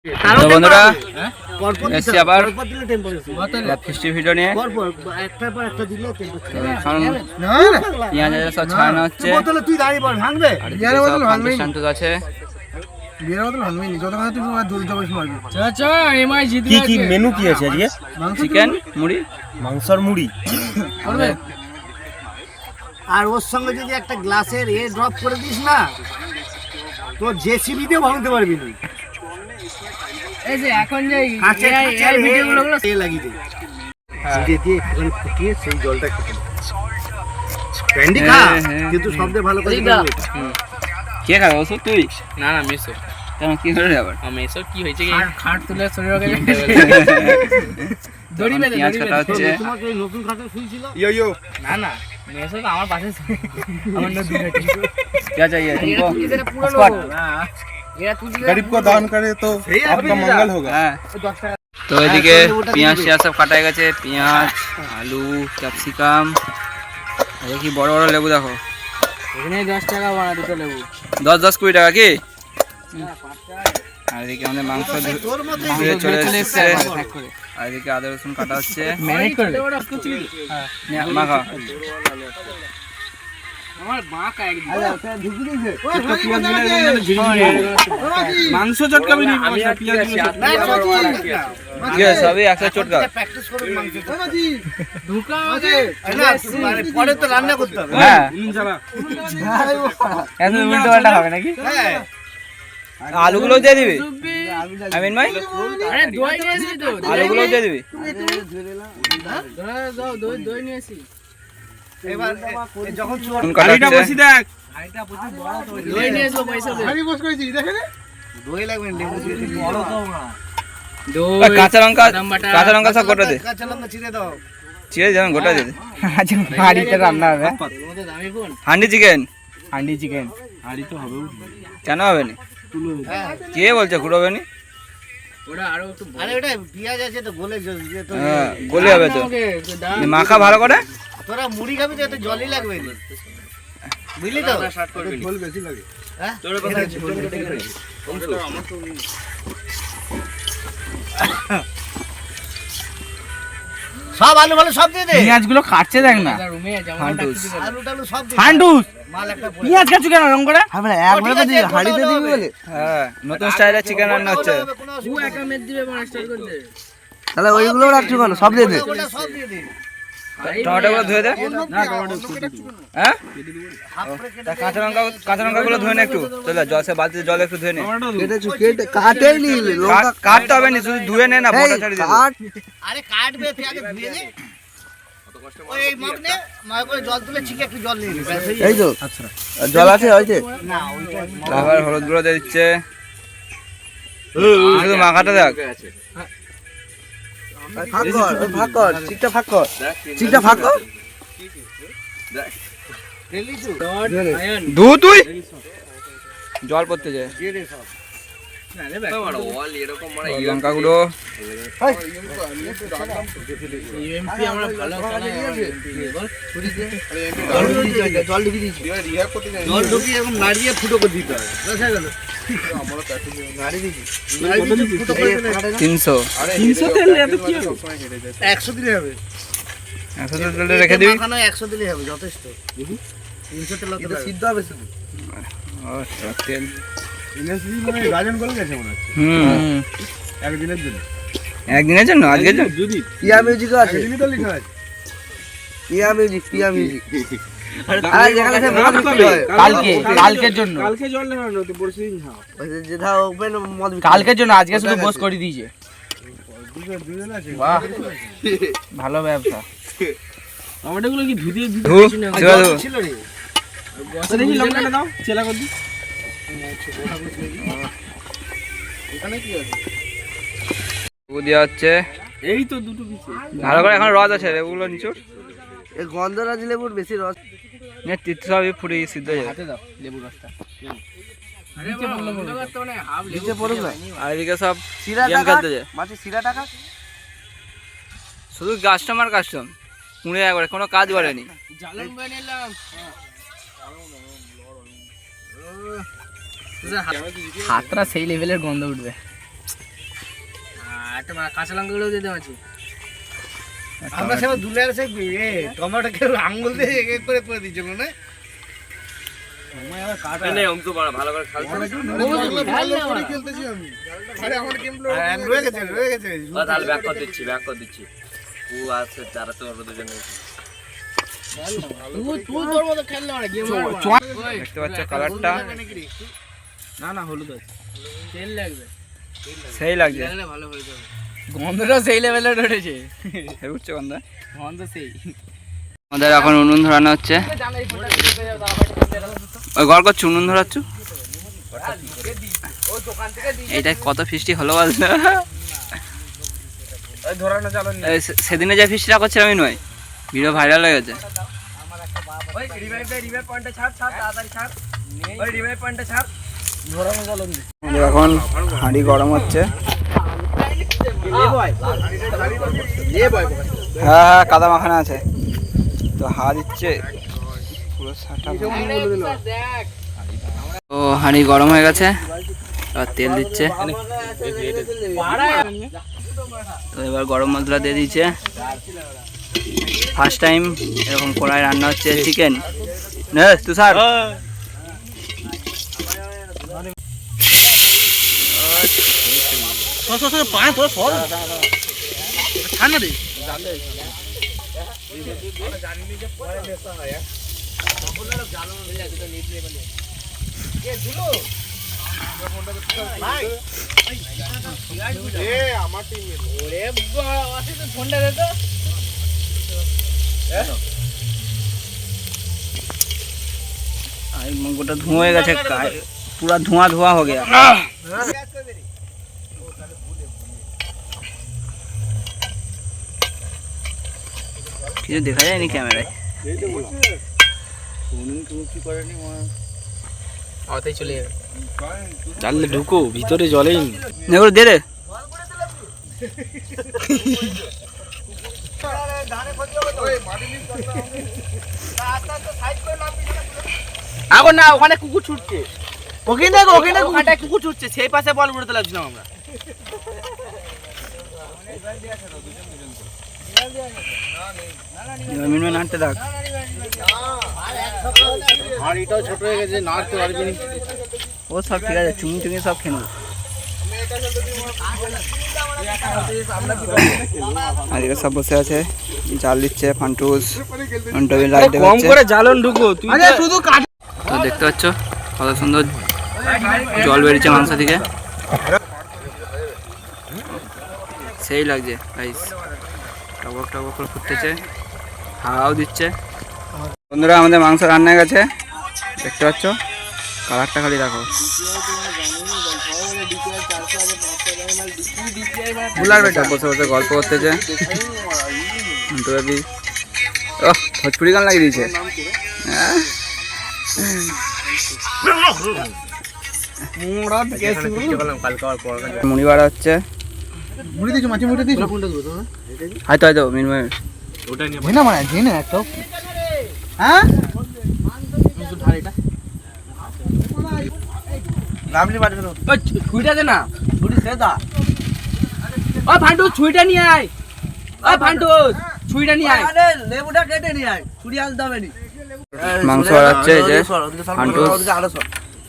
তো বন্ধুরা এসছি আবার ফিস্টি ভিডিও নিয়ে। পেঁয়াজ সব ছাড়ানো হচ্ছে, শান্ত আছে। কি মেনু কি আছে আজকে? চিকেন মুড়ি, মাংসর মুড়ি আর ওর সঙ্গে যদি একটা গ্লাসের ড্রপ করে দিস না, তো জেসিবি দিয়ে ভাঙতে পারবি না। এই যে এখন যে এই ভিডিওগুলো লাগিয়ে দে, জিরে দিয়ে একটুখানি ফুটিয়ে সেই জলটা খেতে ক্যান্ডি খা, কিন্তু শব্দে ভালো করে কে খাবে ওষুধ? তুই? না না মেসো কেন কি হলো আবার? মেসো কি হয়েছে কি খাট তুলে শরীরে দড়ি বেঁধে পেঁয়াজ কাটা হচ্ছে। তোমাকে নতুন খাটে শুইছিল না না মেসো তো আমার পাশে আমার নতুন খাটে क्या चाहिए तुमको? गरीब को दान करे तो आपका मंगल होगा। তো এদিকে পেঁয়াজ সব কাটা হয়ে গেছে। পেঁয়াজ, আলু, ক্যাপসিকাম, কি বড় বড় লেবু দেখো। এখানে 10 টাকা বানা দুটো লেবু, 10-20 টাকা কি? আর এদিকে আমাদের মাংস ধুয়ে চলে এসেছে। আর এদিকে আদা রসুন কাটা হচ্ছে। ম্যারিনেট করে মাখা আমার বাঁকা একদম মাংস চটকাবি নি, সবই একসাথে চটকা। প্র্যাকটিস করুন মাংস ঢুকা আছে না, পরে তো রান্না করতে হবে। হ্যাঁ এত উল্টো পাল্টা হবে নাকি? হ্যাঁ, আলুগুলো দিয়ে দিবি আমিন ভাই, আরে দই নিয়েছি তো, আলুগুলো দিয়ে দিবি। দই নিয়েছি। এবার যখন গাড়িটা বসি দেখ দই নিয়েছো পয়সা দে, আমি বস করেছি দেখেন। দই লাগবে, লেবু দিয়ে দিবি। বড় তো না, দই কাঁচা লঙ্কা সব গোটা দে, কাঁচা লঙ্কা চিড়ে দাও। চিড়ে যেমন গোটা দে। আচ্ছা হাঁড়িতে রান্না হবে, দামি কোন হান্ডি চিকেন, হাঁড়ি চিকেন হাড়ি তো হবে, কেন হবে না? হ্যাঁ, কে বলছে কুড়ো হবে না? ওটা আরো একটু আরে ওটা পেঁয়াজ আছে তো, গলে তো হ্যাঁ গলি হবে তো। আমাকে দাম মাখা ভালো করে। তোরা মুড়ি খাবি তো, এত জলই লাগবে না, বুঝলি তো? ঝোল বেশি লাগে। হ্যাঁ, সব আলু ভালো সব দিয়ে দে, পেঁয়াজগুলো কাটছে দেখ না রুমে যেমন হান্ডুস। আলু টালু সব দিয়ে দে। হান্ডুস মাল একটা পড়ে- পেঁয়াজ কাটছো কেন রং করে? একবারে তো দিয়ে হাঁড়িতে দিবি বলে। হ্যাঁ নতুন স্টাইলে চিকেন রান্না হচ্ছে। কোনো অসুবিধা নেই। মেদ দিবে মানে স্টাইল করতে তাহলে ওইগুলো রাখছো কেন? সব দিয়ে দে, সব দিয়ে দে। টমেটোগুলো ধুয়ে দে। হ্যাঁ কাঁচা লঙ্কা গুলো ধুয়ে নে একটু। চলে জল বালতিতে জল একটু ধুয়ে নে। কাটেই নি, কাটতে হবে না, শুধু ধুয়ে নে না, বড়া ছাড়ি দে। আরে কাটবে, তুই আগে ধুয়ে দে। ওই মাপ নে, মাপ করে জল তুলে ছিকে একটু জল নিয়ে নে, ব্যাস হয়ে এই তো জল আছে হইছে। না ওইটা আবার হলুদ গুঁড়ো দিয়ে দিচ্ছে। শুধু মাখাটা দেখ। ভাগ কর চিকটা ভাগ কর, চিকটা ভাগ কর। ঢেলি তো ধু তুই জল পড়তে যায়। দিয়ে দে সব। লঙ্কা গুঁড়ো, ইউএমপি আমরা ভালো জল ঢুকিয়ে দিয়েছি, জল ঢুকিয়ে এবং নাড়িয়ে ফুটো করে দিতে হবে, ব্যাস হয়ে গেল। নাড়িয়ে দিয়েছি, ফুটো করে দিলে 300 তেল এত কি হবে? 100 দিলে হবে। 100 তেলে রেখে দিবি। মাখানো 100 দিলে হবে, যথেষ্ট। 300 তেল তো সিদ্ধ হবে শুধু। আচ্ছা তেল রাজন বলে গেছে মনে হচ্ছে একদিনের জন্য। একদিনের জন্য, আজকের জন্য। পিয়া মিউজিকও আছে, একদিনই তো লেখা আছে। পিয়া মিউজিক। কালকের জন্য কালকে জল নেওয়া হলো তো পরশু দিন খাও। যেটা ওপেন মদ কালকের জন্য আজকে শুধু বস করে দিয়েছে। দুজন আছে। বাহ ভালো ব্যবসা। আমাদের গুলো কি ধুতে ধু সেবা ধু। ছিল রে। দেখি লঙ্কাটা দাও চেলা করে দি। ও দেওয়া হচ্ছে এই তো দুটো পিছে ভালো করে। এখন রস আছে ওগুলো নিচুর এই গন্ধরাজ লেবুর বেশি রস। নে তিতো সবই ফুটে সিদ্ধ হয়ে যাবে। হাতে দাও লেবু রসটা। নিচে পড়ুক না, আর এদিকে সব সিরা গেম টাকা খেলতে যায়। মাটি সিরা টাকা। শুধু কাস্টমার কুঁড়ে একবারে, কোনো কাজ করেনি। জ্বালান বয়ে নিলাম। হাতটা সেই লেভেলের গন্ধ উঠবে। একটা কাঁচা লঙ্কা গুলো দিতে পারছি। আমরা সেবার দুলে আছে টমেটো কেউ আঙুল দিয়ে এক করে করে দিচ্ছ না ভালো করে খেলতেছি আমি আরে আমার গেম প্লে রয়ে গেছে তাহলে ব্যাক করে দিচ্ছি ও আছে যারা তোমার দুজনে তুই তোর মতো খেললে না গেম দেখতে পাচ্ছ কালারটা না হলুদ আছে, তেল লাগবে, সেই লাগছে, খেললে ভালো হয়ে যাবে। গন্ধটা সেই লেভেলে উঠেছে, উঠছে গন্ধ সেই। আমাদের এখন উনুন ধরানো হচ্ছে। ওই ঘর করছো উনুন ধরাচ্ছ, এইটা কত ফিস্টি হলো বলতো। সেদিনে যে ফিস্টিটা করছিলাম আমি নয়, ভিডিও ভাইরাল হয়ে গেছে। এখন হাঁড়ি গরম হচ্ছে। হ্যাঁ কাদা মাখানা আছে তো হাত দিচ্ছে পুরো তো হাঁড়ি গরম হয়ে গেছে, এবার তেল দিচ্ছে। তো এবার গরম মশলা দিয়ে দিচ্ছে। ফার্স্ট টাইম এরকম কড়াই রান্না হচ্ছে চিকেন। তুষার গোটা ধোঁয়া হয়ে গেছে, পুরা ধোঁয়া ধোঁয়া हो गया। কিছু দেখা যায়নি ক্যামেরায়, চলে যাবে। জানলে ঢুকো ভিতরে জলেই দেখো দে দে এখন না, ওখানে কুকুর ছুটছে, ওখানে কুকুর ছুটছে, সেই পাশে বল উড়তে লাগছিলাম আমরা। নাড়তে থাক, হাঁড়িটাও ছোট হয়ে গেছে, নাড়তে পারবি না। ও সব ঠিক আছে, চুঙি টুঙি সব খেয়ে নেবো। আর এরা সব বসে আছে, জাল দিচ্ছে। ফান্টুস লাইট কম করে জ্বালন ঢুকো তুই, শুধু তো দেখতে পাচ্ছ কত সুন্দর জল বেরিয়েছে মাংস থেকে, সেই লাগছে গাইস। টবক টবক করে ফুটতেছে, হাওয়াও দিচ্ছে। বন্ধুরা আমাদের মাংস রান্না হয়ে গেছে, দেখতে পাচ্ছ কালারটা খালি দেখো। বসে বসে গল্প করতেছে। ভোজপুরি গান লাগিয়ে দিয়েছে। মুড়ি বাড়া হচ্ছে, হয়তো হয়তো মিনময় ছুইটা দে না, ছুটি সে দা। ও ফান্টু ছুইটা নিয়ে আয়, ও ফান্টু ছুইটা নিয়ে আয়, লেবুটা কেটে নিয়ে আয়, ছুরি আনতে হবে নি। মাংস বাড়াচ্ছে, এই যে ফান্টুস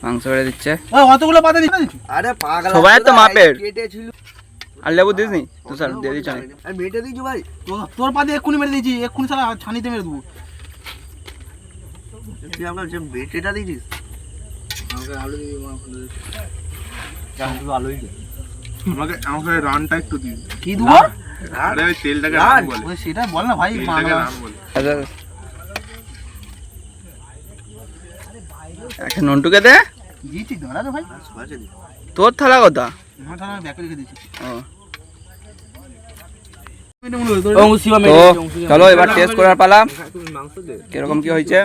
মাংস বেড়ে দিচ্ছে। অতগুলো পাতা দিচ্ছি, আরে পাগল সবাই তো মাপের। কেটে ছিল আর লেবু দিস নি তুই, স্যার দিয়ে দিচ্ছ। আমি বেটে দিয়েছি ভাই, তোর পাতে এক্ষুনি মেরে দিয়েছি, এক্ষুনি সারা ছানিতে মেরে দেবো। তুই আপনার যে বেটেটা দিয়েছিস, আমাকে আলু দিবি, আমাকে আমাকে রানটা একটু দিবি। কি দেবো? আরে ওই তেলটাকে রান বলে, ওই সেটা বল না ভাই, তেলটাকে রান বলে। একটা নন্টুকে দে, দিয়েছি দাঁড়া রে ভাই, তোর থালা কথা। আমার থালা ব্যাকে রেখে দিয়েছি। তো চলো এবার টেস্ট করার পালা, কিরকম কি হয়েছে।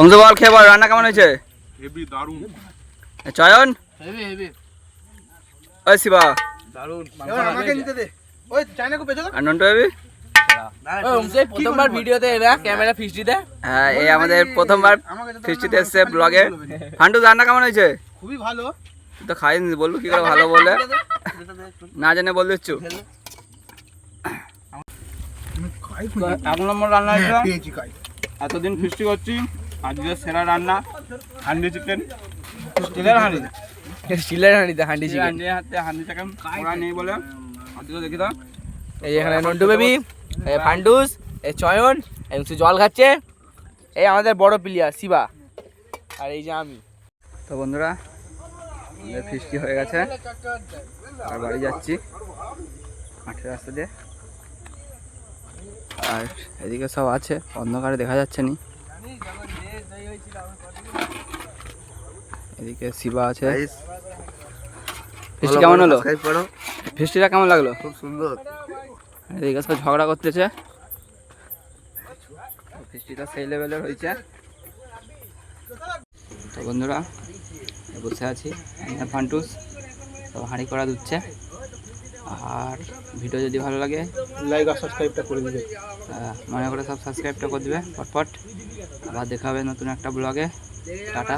অংশ বল, খেয়ে বল রান্না কেমন হয়েছে। হেভি দারুণ। চয়ন, ওই শিবা, এবার আমাকে নিতে দে, ওই চায়নাকে পেছালো। আর নন্টু বেবি। প্রথমবার ভিডিওতে এরা ক্যামেরা ফিস্টি দেয়। হ্যাঁ এই আমাদের প্রথমবার ফিস্টিতে এসছে ব্লগে। ফান্টু রান্না কেমন হয়েছে। খুবই ভালো। তো খাই বলবো কি করে ভালো বলে। না জেনে বল দিচ্ছু। তো 1 নম্বর রান্না হয়েছিল। পেয়েছি খাই। এতদিন ফিস্টি করছি, আজকে সেরা রান্না হান্ডি চিকেন। স্টিলের হাঁড়ি, স্টিলের হাঁড়িতে হাঁডি চিকেন। হাতে হান্ডি চিকেন ওরা নেই বলে আজকে দেখি তো। এই এখানে নন্টু বেবি, এই ফান্ডুস, এই চয়ন, এই হচ্ছে জল খাচ্ছে, এই আমাদের বড় প্লেয়ার শিবা, আর এই যে আমি। তো বন্ধুরা আমাদের ফিস্টি হয়ে গেছে, আর বাড়ি যাচ্ছি মাঠের রাস্তা দিয়ে। আর এদিকে সব আছে, অন্ধকারে দেখা যাচ্ছে নি। এদিকে শিবা আছে। ফিস্টি কেমন হলো? ফিস্টিটা কেমন লাগলো? খুব সুন্দর। এদিকে সব ঝগড়া করতেছে। ফিস্টিটা সেই লেভেলের হয়েছে। তো বন্ধুরা বসে আছি, ফান্টুস সব হাঁড়ি করা দিচ্ছে। আর ভিডিও যদি ভালো লাগে লাইক আর সাবস্ক্রাইবটা করে দিবে। মনে করে সব সাবস্ক্রাইবটা করে দেবে পটপট। আবার দেখা হবে নতুন একটা ব্লগে। টাটা।